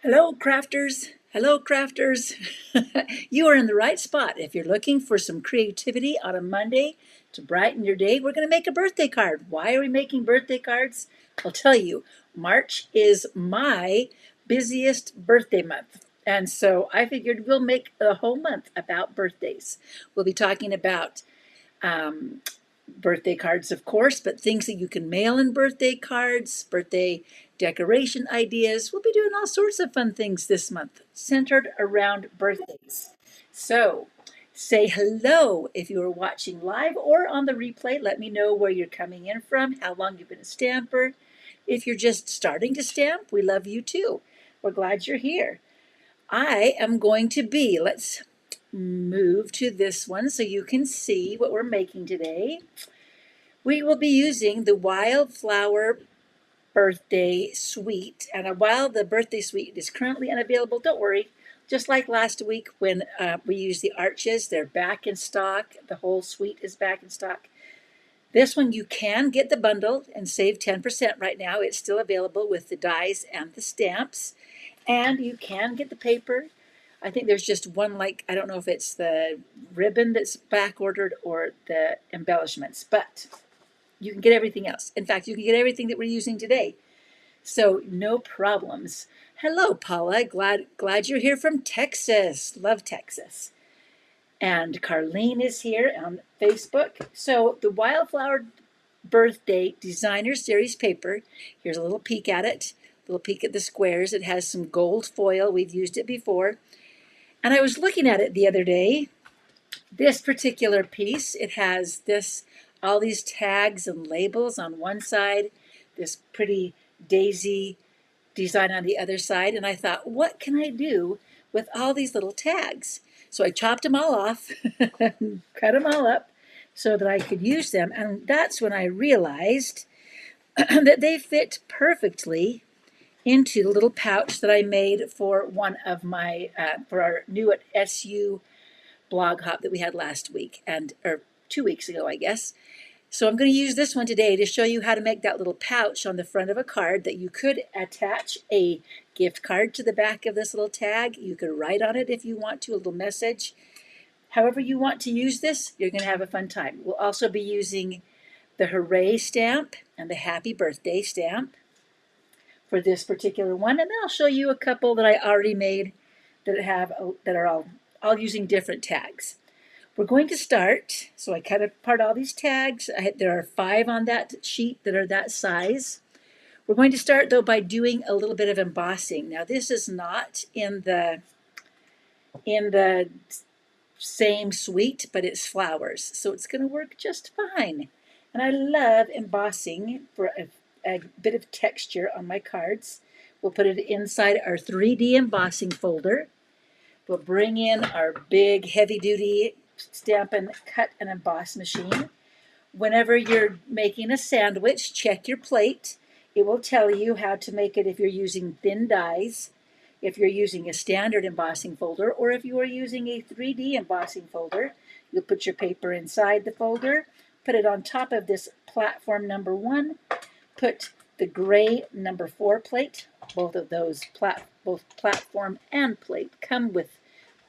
Hello, crafters. Hello, crafters. You are in the right spot. If you're looking for some creativity on a Monday to brighten your day, we're going to make a birthday card. Why are we making birthday cards? I'll tell you. March is my busiest birthday month. And so I figured we'll make a whole month about birthdays. We'll be talking about um, birthday cards, of course, but things that you can mail in birthday cards, birthday decoration ideas. We'll be doing all sorts of fun things this month centered around birthdays. So say hello if you are watching live or on the replay. Let me know where you're coming in from, how long you've been a stamper. If you're just starting to stamp, we love you too. We're glad you're here. I am going to be, let's move to this one so you can see what we're making today. We will be using the Wildflower Birthday Suite. And while the birthday suite is currently unavailable, don't worry. Just like last week when we used the arches, they're back in stock. The whole suite is back in stock. This one you can get the bundle and save 10% right now. It's still available with the dies and the stamps. And you can get the paper. I think there's just one, like, I don't know if it's the ribbon that's back ordered or the embellishments, but you can get everything else. In fact, you can get everything that we're using today. So no problems. Hello, Paula. Glad you're here from Texas. Love Texas. And Carlene is here on Facebook. So the Wildflower Birthday Designer Series paper. Here's a little peek at it. A little peek at the squares. It has some gold foil. We've used it before. And I was looking at it the other day. This particular piece, it has all these tags and labels on one side, this pretty daisy design on the other side, and I thought, what can I do with all these little tags? So I chopped them all off, cut them all up so that I could use them, and that's when I realized that they fit perfectly into the little pouch that I made for one of my for our new at SU blog hop that we had last week or 2 weeks ago, I guess. So I'm going to use this one today to show you how to make that little pouch on the front of a card that you could attach a gift card to the back of this little tag. You could write on it if you want to, a little message. However you want to use this, you're going to have a fun time. We'll also be using the Hooray stamp and the Happy Birthday stamp for this particular one. And then I'll show you a couple that I already made that are all using different tags. We're going to start, so I cut apart all these tags. There are 5 on that sheet that are that size. We're going to start though by doing a little bit of embossing. Now this is not in the same suite, but it's flowers, so it's going to work just fine. And I love embossing for a bit of texture on my cards. We'll put it inside our 3D embossing folder. We'll bring in our big heavy-duty Stampin' Cut and Emboss machine. Whenever you're making a sandwich, check your plate. It will tell you how to make it if you're using thin dies, if you're using a standard embossing folder, or if you are using a 3D embossing folder. You'll put your paper inside the folder, put it on top of this platform number 1, put the gray number 4 plate. Both of those, both platform and plate, come with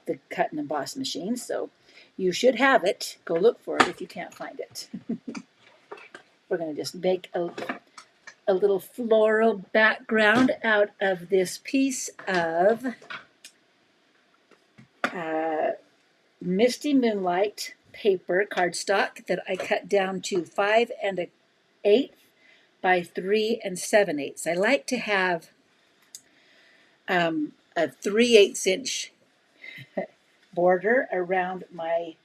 the cut and emboss machine, so you should have it. Go look for it if you can't find it. We're going to just make a little floral background out of this piece of Misty Moonlight paper cardstock that I cut down to 5 1/8 by 3 7/8. I like to have a 3/8 inch border around my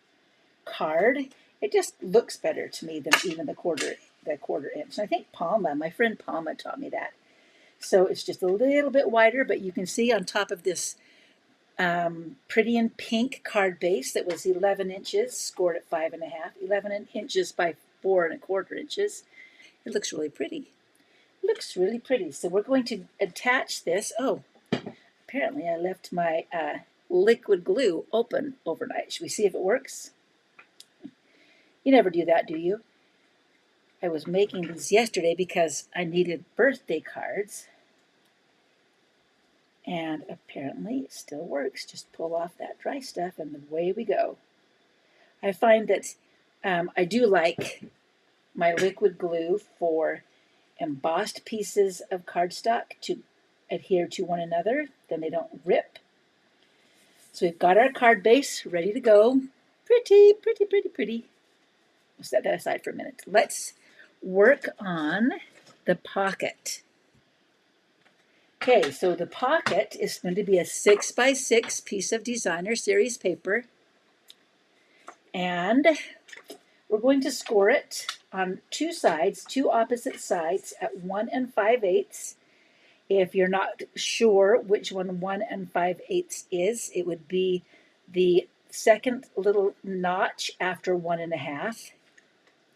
card. It just looks better to me than even the quarter inch. I think my friend Palma taught me that. So it's just a little bit wider, but you can see on top of this pretty in pink card base that was 11 inches, scored at 5 1/2, 11 inches by 4 1/4 inches. It looks really pretty. It looks really pretty. So we're going to attach this. Oh, apparently I left my liquid glue open overnight. Should we see if it works? You never do that, do you? I was making these yesterday because I needed birthday cards. And apparently it still works. Just pull off that dry stuff and away we go. I find that I do like my liquid glue for embossed pieces of cardstock to adhere to one another, then they don't rip. So we've got our card base ready to go. Pretty, pretty, pretty, pretty. We'll set that aside for a minute. Let's work on the pocket. Okay, so the pocket is going to be a 6x6 piece of designer series paper. And we're going to score it on two sides, two opposite sides at 1 5/8. If you're not sure which one 1 5/8 is, it would be the second little notch after 1 1/2.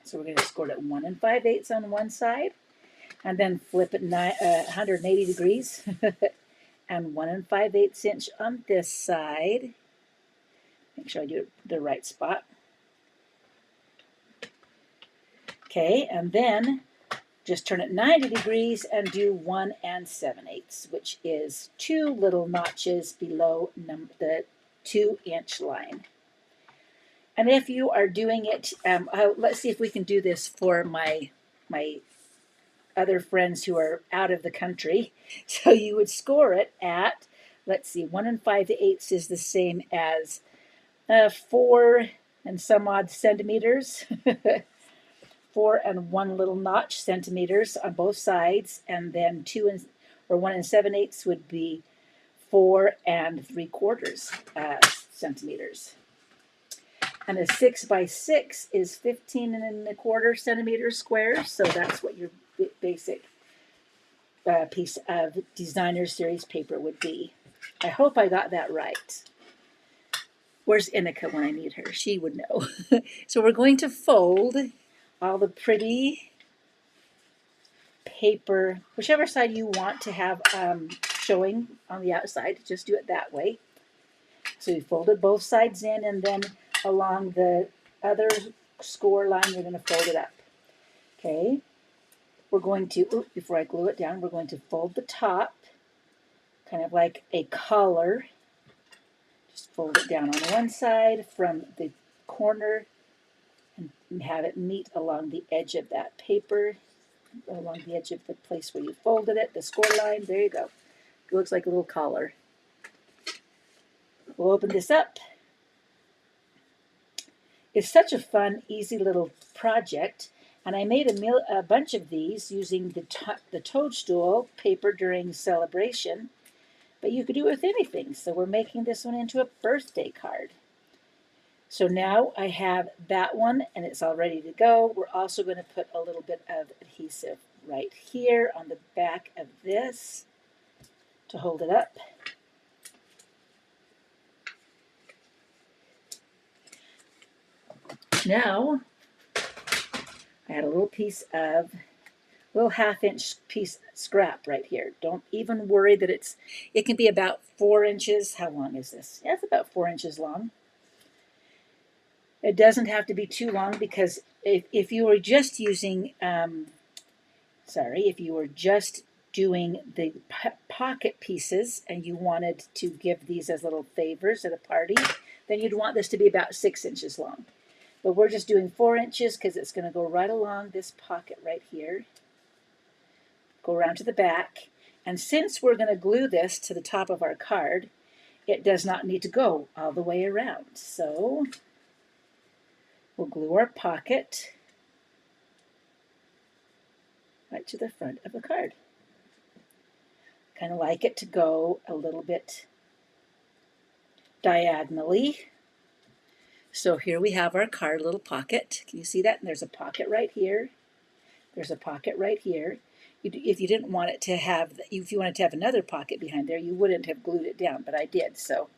So we're going to score it at 1 5/8 on one side, and then flip it 180 degrees, and 1 5/8 inch on this side. Make sure I do the right spot. Okay, and then just turn it 90 degrees and do 1 7/8, which is two little notches below the 2-inch line. And if you are doing it, let's see if we can do this for my other friends who are out of the country. So you would score it at, let's see, 1 5/8 is the same as 4 and some odd centimeters. 4 and 1 little notch centimeters on both sides, and then 1 7/8 would be 4 3/4 centimeters. And a 6x6 is 15 1/4 centimeters square, so that's what your basic piece of designer series paper would be. I hope I got that right. Where's Inika when I need her? She would know. So we're going to fold all the pretty paper, whichever side you want to have showing on the outside, just do it that way. So we folded both sides in, and then along the other score line, we're going to fold it up. Okay, we're going to, before I glue it down, we're going to fold the top, kind of like a collar. Just fold it down on one side from the corner and have it meet along the edge of that paper, along the edge of the place where you folded it, the score line. There you go. It looks like a little collar. We'll open this up. It's such a fun, easy little project, and I made a bunch of these using the toadstool paper during celebration, but you could do it with anything. So we're making this one into a birthday card. So now I have that one, and it's all ready to go. We're also going to put a little bit of adhesive right here on the back of this to hold it up. Now, I had a little piece of, little 1/2-inch piece scrap right here. Don't even worry that it can be about 4 inches. How long is this? Yeah, it's about 4 inches long. It doesn't have to be too long, because if you were just using, if you were just doing the pocket pieces and you wanted to give these as little favors at a party, then you'd want this to be about 6 inches long. But we're just doing 4 inches because it's going to go right along this pocket right here. Go around to the back. And since we're going to glue this to the top of our card, it does not need to go all the way around. So we'll glue our pocket right to the front of the card. Kind of like it to go a little bit diagonally. So here we have our card little pocket. Can you see that? And there's a pocket right here. There's a pocket right here. If you didn't want it to have, if you wanted to have another pocket behind there, you wouldn't have glued it down, but I did, so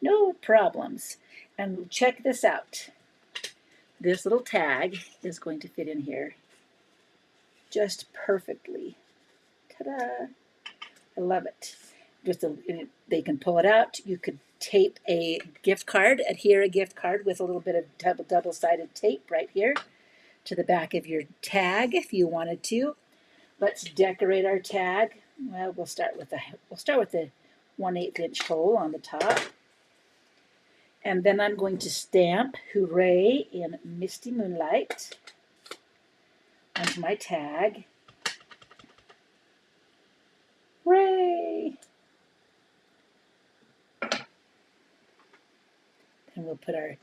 no problems. And check this out. This little tag is going to fit in here just perfectly. Ta-da! I love it. They can pull it out. You could tape a gift card, adhere a gift card with a little bit of double-sided tape right here to the back of your tag if you wanted to. Let's decorate our tag. Well, we'll start with the 1/8 inch hole on the top. And then I'm going to stamp Hooray in Misty Moonlight onto my tag. Hooray! And we'll put our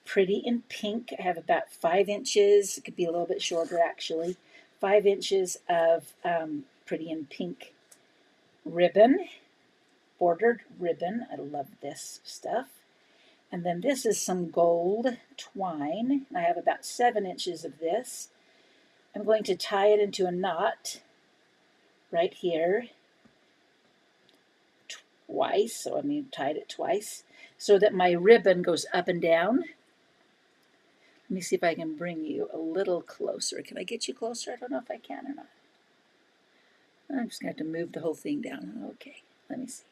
Pretty in Pink. I have about 5 inches. It could be a little bit shorter actually. 5 inches of Pretty in Pink ribbon, bordered ribbon. I love this stuff. And then this is some gold twine. I have about 7 inches of this. I'm going to tie it into a knot right here twice. So I mean, tied it twice so that my ribbon goes up and down. Let me see if I can bring you a little closer. Can I get you closer? I don't know if I can or not. I'm just going to have to move the whole thing down. Okay, let me see.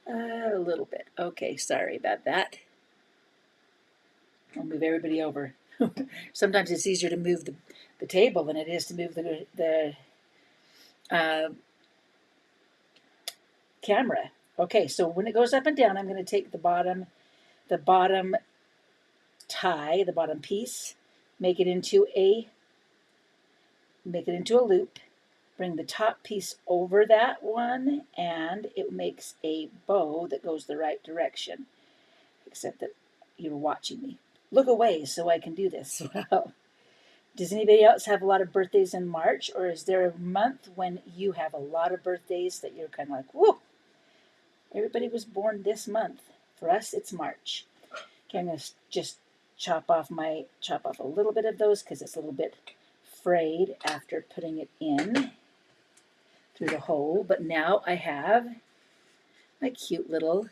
A little bit. Okay, sorry about that. I'll move everybody over. Sometimes it's easier to move the table than it is to move the camera. Okay, so when it goes up and down, I'm going to take the bottom tie, the bottom piece, make it into a loop, bring the top piece over that one, and it makes a bow that goes the right direction, except that you're watching me. Look away so I can do this. Well, does anybody else have a lot of birthdays in March, or is there a month when you have a lot of birthdays that you're kind of like, whoa, everybody was born this month? For us, it's March. Okay, I'm going to just chop off a little bit of those because it's a little bit frayed after putting it in through the hole. But now I have my cute little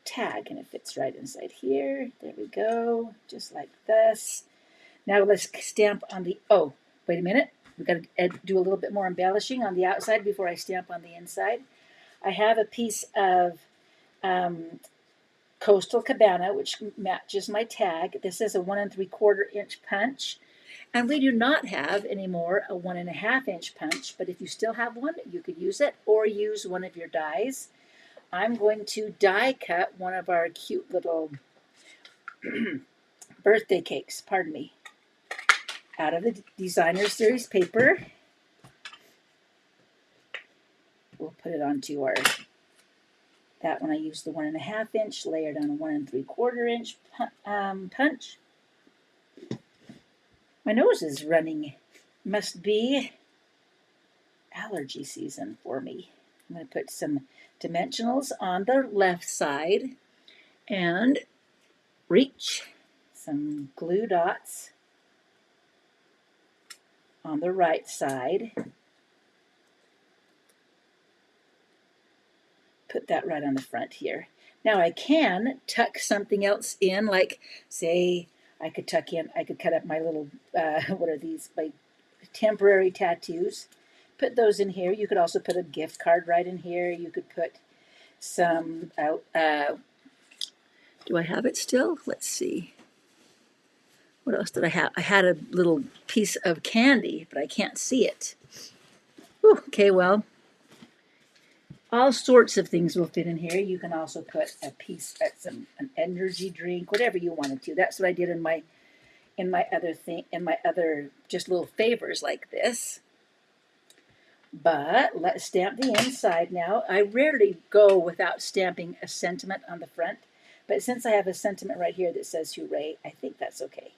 tag, and it fits right inside here. There we go, just like this. Now let's stamp on the, oh, wait a minute. We've got to do a little bit more embellishing on the outside before I stamp on the inside. I have a piece of Coastal Cabana, which matches my tag. This is a 1 3/4 inch punch. And we do not have anymore a 1 1/2 inch punch, but if you still have one, you could use it or use one of your dies. I'm going to die cut one of our cute little birthday cakes, pardon me, out of the Designer Series paper. We'll put it onto our, that one I used the 1 1/2 inch, layered on a 1 3/4 inch punch. My nose is running. Must be allergy season for me. I'm going to put some dimensionals on the left side and reach some glue dots on the right side. Put that right on the front here. Now I can tuck something else in, like say I could cut up my little, what are these, my temporary tattoos. Put those in here. You could also put a gift card right in here. You could put some, do I have it still? Let's see. What else did I have? I had a little piece of candy, but I can't see it. Whew, okay, well, all sorts of things will fit in here. You can also put a piece, an energy drink, whatever you wanted to. That's what I did in my other just little favors like this. But let's stamp the inside now. I rarely go without stamping a sentiment on the front, but since I have a sentiment right here that says hooray, I think that's okay.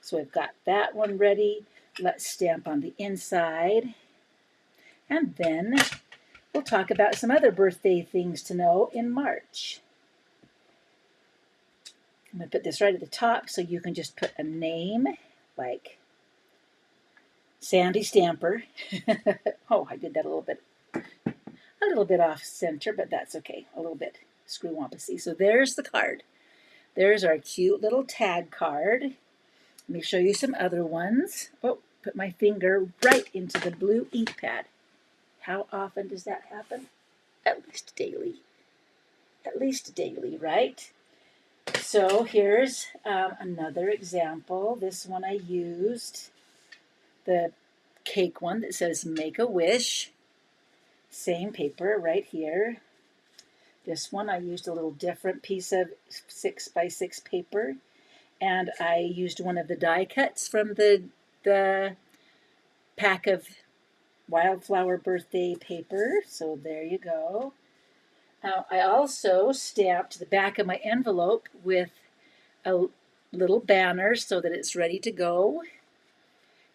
So I've got that one ready. Let's stamp on the inside. And then we'll talk about some other birthday things to know in March. I'm going to put this right at the top so you can just put a name like Sandy Stamper. Oh, I did that a little bit off center, but that's okay. A little bit screw-wampusy. So there's the card. There's our cute little tag card. Let me show you some other ones. Oh, put my finger right into the blue ink pad. How often does that happen? At least daily. At least daily, right? So here's another example. This one I used the cake one that says Make a Wish. Same paper right here. This one I used a little different piece of 6x6 paper, and I used one of the die cuts from the pack of Wildflower Birthday paper. So there you go. I also stamped the back of my envelope with a little banner so that it's ready to go.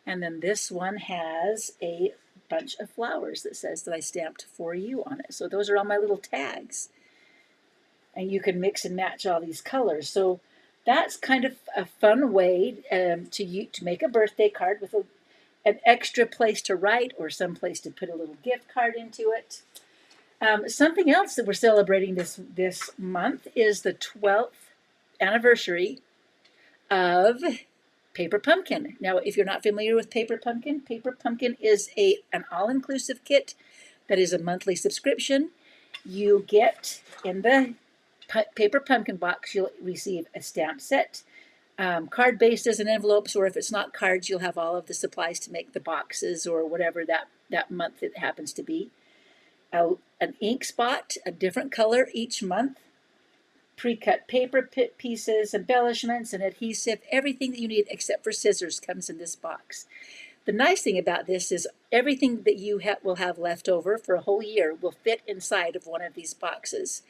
And then this one has a bunch of flowers that says that I stamped for you on it. So those are all my little tags. And you can mix and match all these colors. So that's kind of a fun way to make a birthday card with an extra place to write or some place to put a little gift card into it. Something else that we're celebrating this month is the 12th anniversary of Paper Pumpkin. Now, if you're not familiar with Paper Pumpkin is an all-inclusive kit that is a monthly subscription. You get in the Paper Pumpkin box, you'll receive a stamp set, card-based as an envelopes, or if it's not cards, you'll have all of the supplies to make the boxes or whatever that month it happens to be. An ink spot, a different color each month, pre-cut paper pieces, embellishments, and adhesive. Everything that you need except for scissors comes in this box. The nice thing about this is everything that you will have left over for a whole year will fit inside of one of these boxes,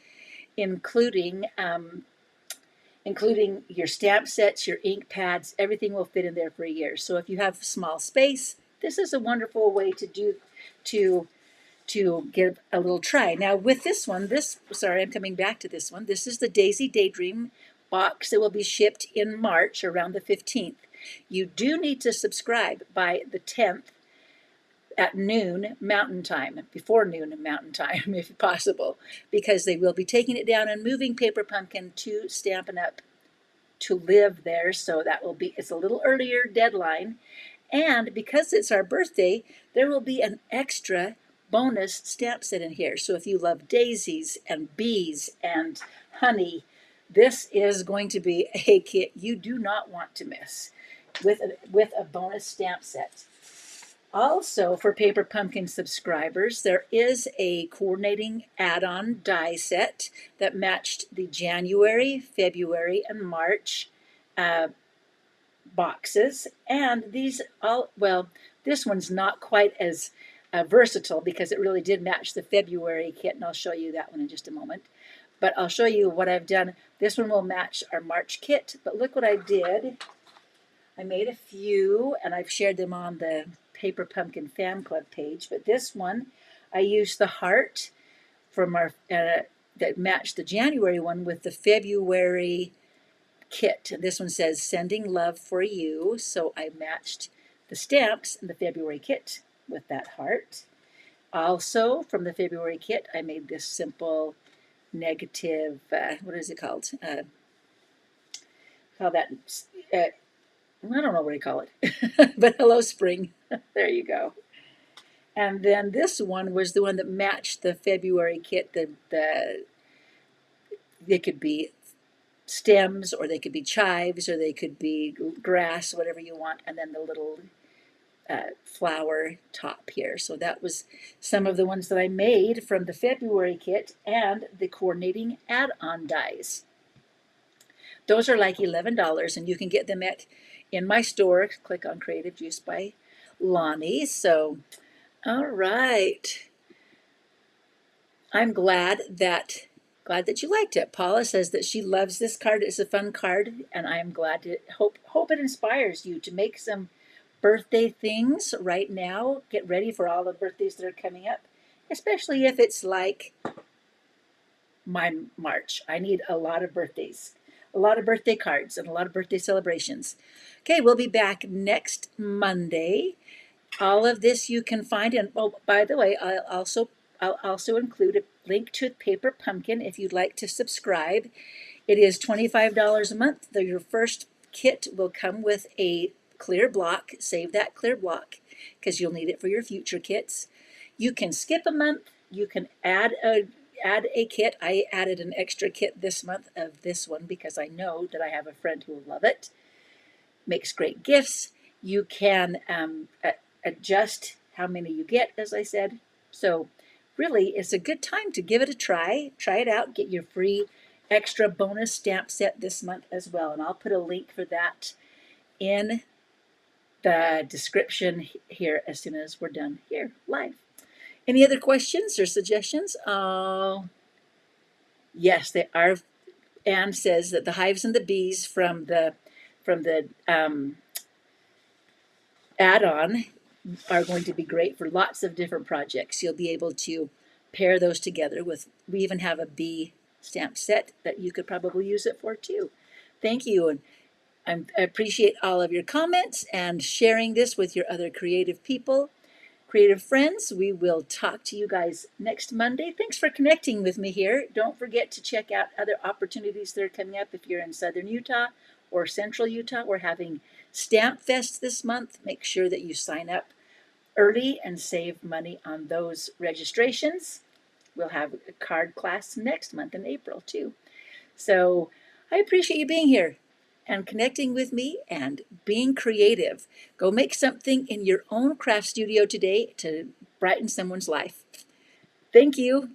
including your stamp sets, your ink pads. Everything will fit in there for a year. So if you have small space, this is a wonderful way to give a little try. Now with this one, I'm coming back to this one. This is the Daisy Daydream box that will be shipped in March around the 15th. You do need to subscribe by the 10th at noon Mountain Time, before noon Mountain Time if possible, because they will be taking it down and moving Paper Pumpkin to Stampin' Up! To live there. So it's a little earlier deadline. And because it's our birthday, there will be an extra bonus stamp set in here. So if you love daisies and bees and honey, this is going to be a kit you do not want to miss with a bonus stamp set. Also, for Paper Pumpkin subscribers, there is a coordinating add-on die set that matched the January, February, and March boxes. And this one's not quite as versatile because it really did match the February kit, and I'll show you that one in just a moment. But I'll show you what I've done. This one will match our March kit, but look what I did. I made a few, and I've shared them on the Paper Pumpkin Fan Club page. But this one, I used the heart from our that matched the January one with the February kit. And this one says "Sending Love for You," so I matched the stamps in the February kit with that heart. Also, from the February kit, I made this simple negative. What is it called? I don't know what you call it, but Hello Spring. There you go. And then this one was the one that matched the February kit. They could be stems, or they could be chives, or they could be grass, whatever you want. And then the little flower top here. So that was some of the ones that I made from the February kit and the coordinating add-on dies. Those are like $11, and you can get them in my store. Click on Creative Juice by Loni. So, all right. I'm glad that you liked it. Paula says that she loves this card. It's a fun card, and I'm glad to hope it inspires you to make some birthday things right now. Get ready for all the birthdays that are coming up, especially if it's like my March. I need a lot of birthdays, a lot of birthday cards, and a lot of birthday celebrations. Okay, we'll be back next Monday. All of this you can find, and oh, by the way, I'll also include a link to Paper Pumpkin if you'd like to subscribe. It is $25 a month. Your first kit will come with a clear block. Save that clear block because you'll need it for your future kits. You can skip a month. You can add a kit. I added an extra kit this month of this one because I know that I have a friend who will love it. Makes great gifts. You can adjust how many you get, as I said. So really, it's a good time to give it a try. Try it out. Get your free extra bonus stamp set this month as well. And I'll put a link for that in the description here as soon as we're done here live. Any other questions or suggestions? Yes, they are. Anne says that the hives and the bees from the add-on are going to be great for lots of different projects. You'll be able to pair those together with, we even have a bee stamp set that you could probably use it for too. Thank you, and I appreciate all of your comments and sharing this with your other creative people, creative friends. We will talk to you guys next Monday. Thanks for connecting with me here. Don't forget to check out other opportunities that are coming up if you're in southern Utah or central Utah. We're having Stamp Fest this month. Make sure that you sign up early and save money on those registrations. We'll have a card class next month in April too. So I appreciate you being here and connecting with me and being creative. Go make something in your own craft studio today to brighten someone's life. Thank you.